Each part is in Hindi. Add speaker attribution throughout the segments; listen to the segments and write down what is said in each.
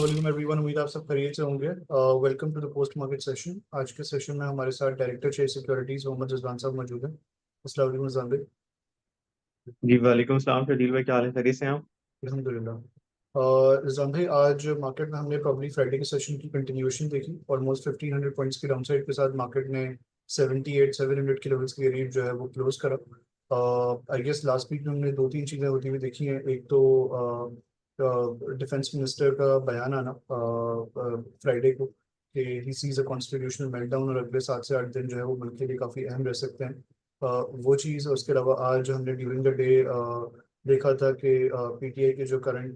Speaker 1: वालेकुम एवरीवन, उम्मीद आप सब खैरियत से होंगे। Welcome to the post market session. आज के सेशन में हमारे साथ director share securities Mohammad Rizwan साहब मौजूद हैं। अस्सलाम वालेकुम रिजवान भाई।
Speaker 2: जी वालेकुम सलाम शदील भाई, क्या हाल है? खैरियत से हैं आप?
Speaker 1: अल्हम्दुलिल्लाह। रिजवान भाई, आज मार्केट में हमने प्रॉब्ली फ्राइडे के सेशन की कंटिन्यूएशन देखी। ऑलमोस्ट 1500 पॉइंट्स की डाउनसाइड के साथ मार्केट ने 78-700 के लेवल्स के करीब जो है वो क्लोज करा। आई गेस लास्ट वीक में हमने दो तीन चीज़ें होती हुई देखी हैं। एक तो डिफेंस मिनिस्टर का बयान आना फ्राइडे को कि he sees a constitutional meltdown, और अगले 7 से 8 दिन जो है वो मुल्क के लिए काफ़ी अहम रह सकते हैं। वो चीज़, उसके अलावा आज हमने ड्यूरिंग द डे देखा था कि पीटीआई के जो करंट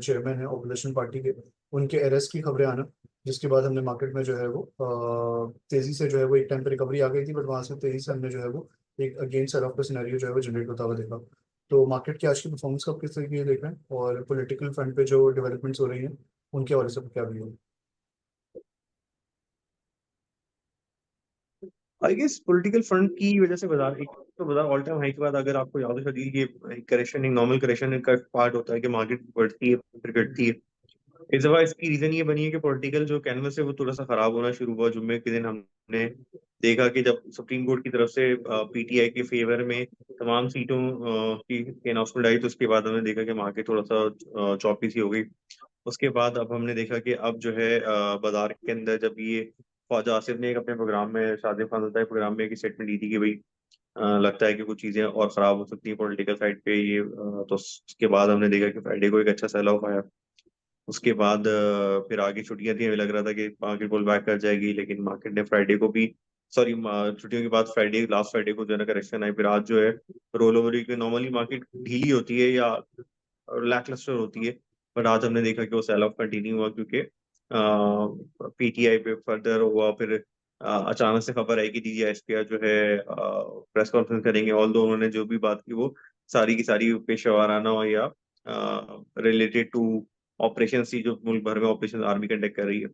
Speaker 1: चेयरमैन है ऑपोजिशन पार्टी के, उनके अरेस्ट की खबरें आना, जिसके बाद हमने मार्केट में जो है वो तेज़ी से जो है वो एक टाइम पर रिकवरी आ गई थी, बट वहाँ से तेज़ी से हमने जो है वो एक अगेन सेल ऑफ का सिनेरियो जो है वो जनरेट होता हुआ देखा। तो मार्केट की आज की परफॉर्मेंस को आप किस तरीके से देख रहे हैं, और पॉलिटिकल फ्रंट पे जो डेवलपमेंट्स हो रही हैं उनके हवाले से क्या भी हो?
Speaker 2: आई गेस पॉलिटिकल फ्रंट की वजह से बाजार, एक तो बाजार ऑल टाइम हाई के बाद, अगर आपको याद हो शदील, ये करेक्शन, एक नॉर्मल करेक्शन का पार्ट होता है कि मार्केट बढ़ती है फिर घटती है। इस दफा इसकी रीजन ये बनी है कि पॉलिटिकल जो कैनवस है वो थोड़ा सा खराब होना शुरू हुआ। जुम्मे के दिन हमने देखा कि जब सुप्रीम कोर्ट की तरफ से पीटीआई के फेवर में तमाम सीटों की अनाउंसमेंट आई, तो उसके बाद हमने देखा कि मार्केट थोड़ा सा चौपी सी हो गई। उसके बाद अब हमने देखा कि अब जो है बाजार के अंदर जब ये ख्वाजा आसिफ ने एक अपने प्रोग्राम में, शादी खानदान प्रोग्राम में एक स्टेटमेंट दी थी कि भाई लगता है कि कुछ चीजें और खराब हो सकती हैं पॉलिटिकल साइड पे ये, तो उसके बाद हमने देखा कि फ्राइडे को एक अच्छा सेल ऑफ आया। उसके बाद फिर आगे छुट्टियां थी, हमें लग रहा था कि मार्केट पुल बैक कर जाएगी, लेकिन मार्केट ने फ्राइडे को भी, सॉरी, छुट्टियों के बाद फ्राइडे, लास्ट फ्राइडे को जो है ना करेक्शन आई। फिर आज जो है रोल ओवर की, नॉर्मली मार्केट ढीली होती है या लैकलस्टर होती है, बट आज हमने देखा कि वो सेल ऑफ कंटिन्यू हुआ, क्योंकि पीटीआई पे फर्दर हुआ। फिर अचानक से खबर आई कि डीजीएसपीआर जो है प्रेस कॉन्फ्रेंस करेंगे, ऑल दो उन्होंने जो भी बात की वो सारी की सारी पेशेवराना हो या रिलेटेड टू ऑपरेशन थी, जो मुल्क भर में ऑपरेशन आर्मी कंडक्ट कर रही है।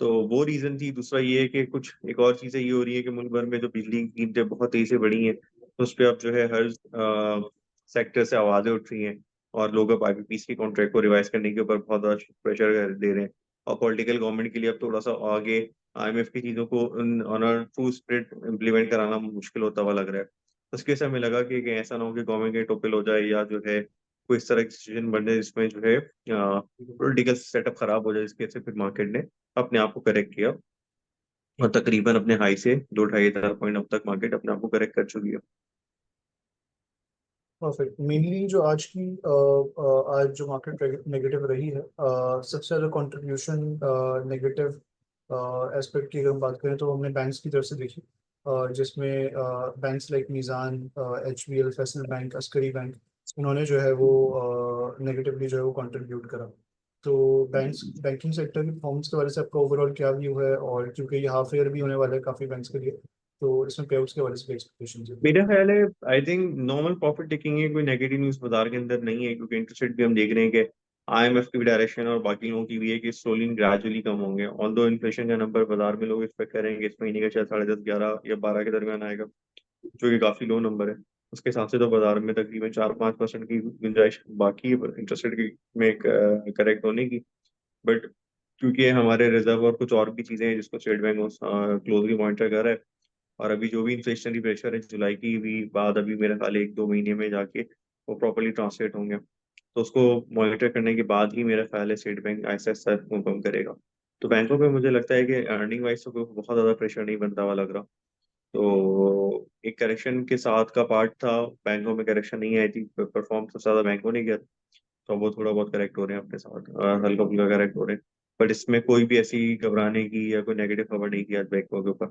Speaker 2: तो वो रीजन थी। दूसरा ये है कि कुछ एक और चीजें ये हो रही है कि मुल्क भर में जो बिजली की कीमतें बहुत तेजी से बढ़ी हैं, तो उस पर अब जो है हर सेक्टर से आवाजें उठ रही हैं, और लोग अब आईपीपीएस के कॉन्ट्रैक्ट को रिवाइज करने के ऊपर बहुत ज्यादा प्रेशर दे रहे हैं। और पॉलिटिकल गवर्नमेंट के लिए अब थोड़ा सा आगे आईएमएफ की चीजों को on a true spirit implement कराना मुश्किल होता हुआ लग रहा है। उसके से हमें लगा कि ऐसा ना हो कि गवर्नमेंट के टोपिल हो जाए, या जो है कोई इस तरह की सिचुएशन बन जाए जिसमें जो है पॉलिटिकल सेटअप खराब हो जाए, जिसकी वजह से फिर मार्केट ने अपने आप को करेक्ट किया, और तकरीबन अपने हाई से 2-2.5 हज़ार पॉइंट अब तक मार्केट अपने आप को करेक्ट कर चुकी है।
Speaker 1: परफेक्ट। मेनली जो आज की आज जो मार्केट नेगेटिव रही है, सबसे ज़्यादा कंट्रीब्यूशन नेगेटिव एस्पेक्ट की अगर हम बात करें तो हमने बैंक्स की तरफ से देखी, जिसमें banks like Meezan, HBL, Faisal bank, Askari bank, उन्होंने जो है वो नेगेटिवली जो है वो कंट्रीब्यूट करा। तो बैंकिंग सेक्टर की परफॉर्मेंस के बारे से आपका ओवरऑल क्या व्यू है? और क्योंकि ये हाफ ईयर भी होने वाला है काफ़ी बैंक्स के लिए, तो इसमें पे आउट्स के बारे से एक्सपेक्टेशन है?
Speaker 2: मेरा ख्याल है, I think normal profit taking है, कोई नेगेटिव न्यूज बाजार के अंदर नहीं है, क्योंकि इंटरेस्ट रेट भी हम देख रहे हैं कि आईएमएफ की भी डायरेक्शन और बाकी लोगों की भी है कि स्लोली ग्रेजुअली कम होंगे। ऑन दो इन्फ्लेशन का नंबर बाजार में लोग एक्सपेक्ट करेंगे इस महीने का शायद 10.5, 11 या 12 के दरमियान आएगा, जो कि काफी लो नंबर है। उसके हिसाब से तो बाजार में तकरीबन 4-5% की गुंजाइश बाकी है इंटरेस्ट रेट की में करेक्ट होने की। बट क्योंकि हमारे रिजर्व और कुछ और भी चीजें हैं जिसको स्टेट बैंक क्लोजली मॉनिटर कर रहा है, और अभी जो भी इन्फ्लेशनरी प्रेशर है जुलाई की भी बाद, अभी मेरे ख्याल 1-2 महीने में जाके वो प्रॉपरली ट्रांसलेट होंगे, तो उसको मॉनिटर करने के बाद ही मेरा ख्याल है स्टेट बैंक ऐसा ऐसा कम करेगा। तो बैंकों पे मुझे लगता है कि अर्निंग वाइज तो कोई बहुत ज्यादा प्रेशर नहीं बनता हुआ लग रहा। तो एक करेक्शन के साथ का पार्ट था, बैंकों में करेक्शन नहीं आई थी, परफॉर्म सबसे ज्यादा बैंकों ने किया, तो वो थोड़ा बहुत करेक्ट हो रहे हैं अपने साथ, हल्का फुल्का करेक्ट हो रहे हैं। बट इसमें कोई भी ऐसी घबराने की या कोई नेगेटिव खबर नहीं थी आज बैंकों के ऊपर।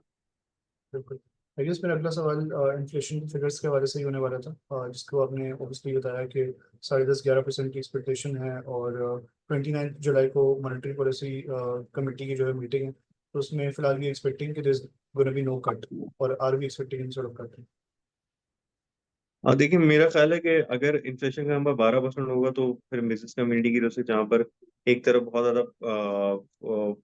Speaker 1: बिल्कुल। आई गेस मेरा अगला सवाल इन्फ्लेशन की फिगर्स के हवाले से ही होने वाला था, जिसको आपने ऑब्वियसली बताया कि 10.5-11% की एक्सपेक्टेशन है, और 29 जुलाई को मॉनेटरी पॉलिसी कमेटी की जो है मीटिंग है, तो उसमें फिलहाल भी एक्सपेक्टिंग कि there is gonna be no cut, और are we expecting any sort of cut?
Speaker 2: हाँ देखिए, मेरा ख्याल है कि अगर इन्फ्लेशन का नंबर 12% होगा, तो फिर बिजनेस कम्युनिटी की तरफ से, जहाँ पर एक तरफ बहुत ज्यादा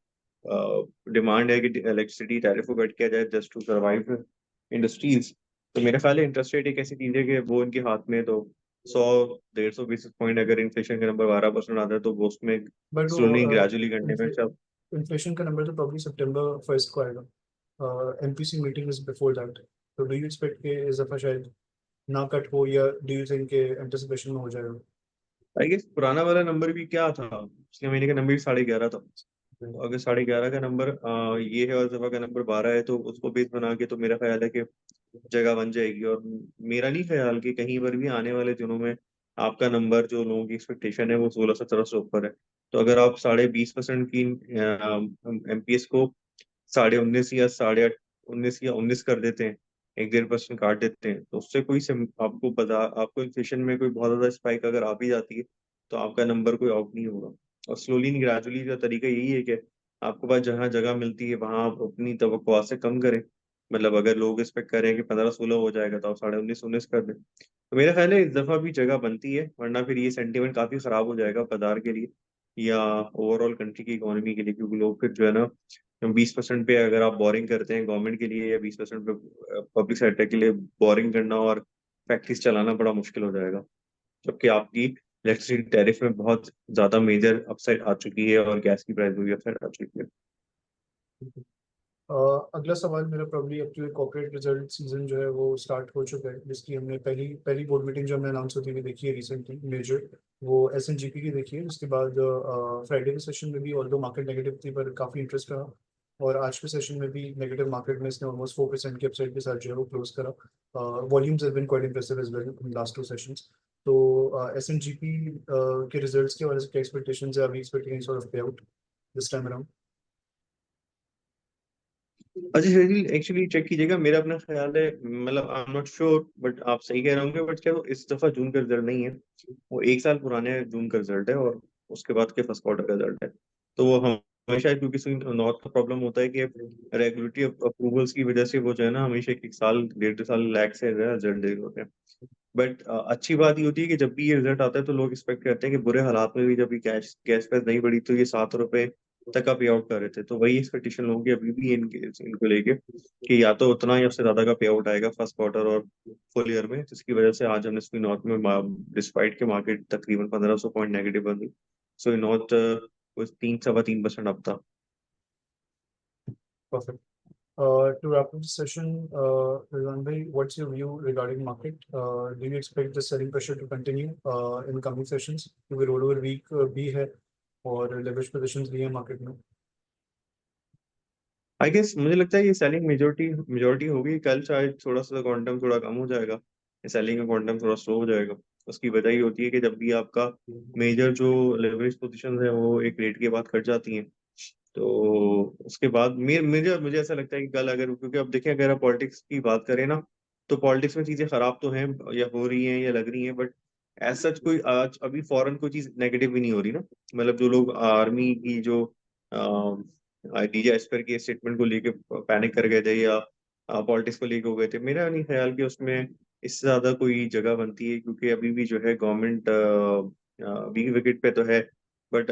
Speaker 2: डिमांड है कि इलेक्ट्रिसिटी टैरिफ को कट किया जाए जस्ट टू सर्वाइव इंडस्ट्रीज, तो मेरा ख्याल है इंटरेस्ट रेट एक ऐसी चीज है कि वो इनके हाथ में है, तो 100-150 बेसिस पॉइंट अगर इन्फ्लेशन का नंबर 12% आता है तो वो उसमें
Speaker 1: बट
Speaker 2: स्लोली
Speaker 1: वो
Speaker 2: ग्रेजुअली करने में सब
Speaker 1: इन्फ्लेशन का नंबर तो प्रॉब्ली सितंबर फर्स्ट को आएगा। MPC meeting is before that. तो डू यू एक्सपेक्ट कि इस दफा शायद ना कट हो, या डू यू थिंक के एंटिसिपेशन में हो जाएगा?
Speaker 2: आई गेस पुराना वाला नंबर भी क्या था, पिछले महीने का नंबर भी 11.5 था। तो अगर 11.5 का नंबर ये है और इस दफा का नंबर 12 है तो उसको बेस बना के तो मेरा ख्याल है कि जगह बन जाएगी। और मेरा नहीं ख्याल कि कहीं पर भी आने वाले दिनों में आपका नंबर जो लोगों की एक्सपेक्टेशन है वो 16-17 से ऊपर है। तो अगर आप 20.5% की एमपीएस को 19.5 या 19.5 या 19 कर देते हैं, 1-1.5% काट देते हैं, तो उससे आपको इन्फ्लेशन में कोई बहुत ज्यादा स्पाइक अगर आ भी जाती है तो आपका नंबर कोई आउट नहीं होगा। और स्लोली ग्रेजुअली का तरीका यही है कि आपको पास जहाँ जगह मिलती है वहां आप अपनी तवक्कुआ से कम करें। मतलब अगर लोग एक्सपेक्ट कर रहे हैं कि 15-16 हो जाएगा तो आप 19.5-19 कर दें। तो मेरा ख्याल है इस दफा भी जगह बनती है, वरना फिर ये सेंटीमेंट काफी खराब हो जाएगा बाजार के लिए या ओवरऑल कंट्री की इकोनॉमी के लिए, क्योंकि लोग फिर जो है ना 20% पे अगर आप बोरिंग करते हैं गवर्नमेंट के लिए या 20% पे पब्लिक सेक्टर के लिए बोरिंग करना और फैक्ट्रीज चलाना बड़ा मुश्किल हो जाएगा। जबकि आपकी इलेक्ट्रिसिटी टैरिफ में बहुत ज्यादा मेजर अपसाइड आ चुकी है और गैस की प्राइस में भी अपसाइड आ चुकी है।
Speaker 1: अगला सवाल मेरा प्रॉब्ली अब जो कॉर्पोरेट रिजल्ट सीजन जो है वो स्टार्ट हो चुका है, जिसकी हमने पहली पहली बोर्ड मीटिंग जो हमने अनाउंस होती हुई देखी है रिसेंटली मेजर, वो एसएनजीपी की देखी है। उसके बाद फ्राइडे के सेशन में भी ऑल्दो मार्केट नेगेटिव थी पर काफ़ी इंटरेस्ट रहा, और आज के सेशन में भी नेगेटिव मार्केट में इसने ऑलमोस्ट 4% के अपसाइड के साथ जो है वो क्लोज करा। Volumes have been quite impressive as well in last 2 sessions. तो एसएनजीपी के रिजल्ट्स के वाले से क्या एक्सपेक्टेशंस है? अभी एक्सपेक्टिंग एनी सॉर्ट ऑफ पे आउट दिस टाइम अराउंड?
Speaker 2: अच्छा शरीर एक्चुअली चेक कीजिएगा, मेरा अपना ख्याल है, मतलब I am not sure but आप सही कह रहे होंगे, बट क्या वो इस दफा जून का रिजल्ट नहीं है, वो 1 साल पुराने जून का रिजल्ट है और उसके बाद के फर्स्ट क्वार्टर का रिजल्ट है। तो वो हमेशा, क्योंकि नॉर्थ का प्रॉब्लम होता है कि रेगुलेटरी अप्रूवल्स की वजह से वो जो है ना हमेशा 1 साल 1.5 साल लैग से रिजल्ट दे होते हैं। बट अच्छी बात ये होती है कि जब भी ये रिजल्ट आता है तो लोग एक्सपेक्ट करते हैं कि बुरे हालात में भी जब ये गैस गैस प्राइस नहीं बढ़ी तो ये 7 रुपए तक का पे आउट कर रहे थे। तो वही एक्सपेक्टेशन लोगों की अभी भी है इनको लेके कि या तो उतना या उससे ज्यादा का पे आउट आएगा फर्स्ट क्वार्टर और फुल ईयर में, जिसकी वजह से आज हमने स्पी नॉर्थ में डिस्पाइट के मार्केट तकरीबन 1500 पॉइंट नेगेटिव बन गई। सो नॉर्थ 3-3.25% अब था।
Speaker 1: Perfect. To wrap up the session, Rizwan bhai, what's your view regarding market? Do you expect the selling pressure to continue in coming sessions? क्योंकि rollover week भी है और leverage positions भी है market में।
Speaker 2: आई गेस मुझे लगता है ये सेलिंग मेजोरिटी मेजोरिटी होगी, कल शायद थोड़ा सा क्वांटम थोड़ा कम हो जाएगा, सेलिंग का क्वांटम थोड़ा स्लो हो जाएगा। उसकी वजह ये होती है कि जब भी आपका मेजर जो लेवरेज पोजीशन है वो एक रेट के बाद कट जाती हैं तो उसके बाद मुझे मुझे ऐसा लगता है कि कल अगर, क्योंकि अब देखें अगर आप पॉलिटिक्स की बात करें ना तो पॉलिटिक्स में चीजें खराब तो हैं या हो रही हैं या लग रही हैं, बट एज सच कोई आज अभी फॉरेन कोई चीज नेगेटिव भी नहीं हो रही ना। मतलब जो लोग आर्मी की जो डीजे एस्पर की स्टेटमेंट को लेके पैनिक कर गए थे या पॉलिटिक्स को लेके हो गए थे, मेरा नहीं ख्याल कि उसमें इससे ज्यादा कोई जगह बनती है, क्योंकि अभी भी जो है गवर्नमेंट वीक विकेट पे तो है, बट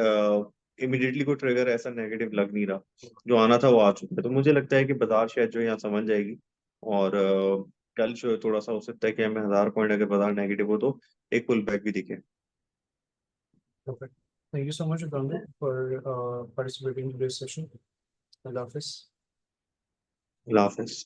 Speaker 2: इमिडिएटली कोई ट्रिगर ऐसा नेगेटिव लग नहीं रहा। जो आना था वो आ चुका है, तो मुझे लगता है कि बाजार शायद जो है यहाँ समझ जाएगी और कल जो है थोड़ा सा हो सकता है कि हमें 1000 पॉइंट अगर बाजार नेगेटिव हो तो एक पुल बैक भी दिखे।
Speaker 1: Perfect. Thank you so much, Rizwan bhai, for participating in today's session. Allah Hafiz.
Speaker 2: Allah Hafiz.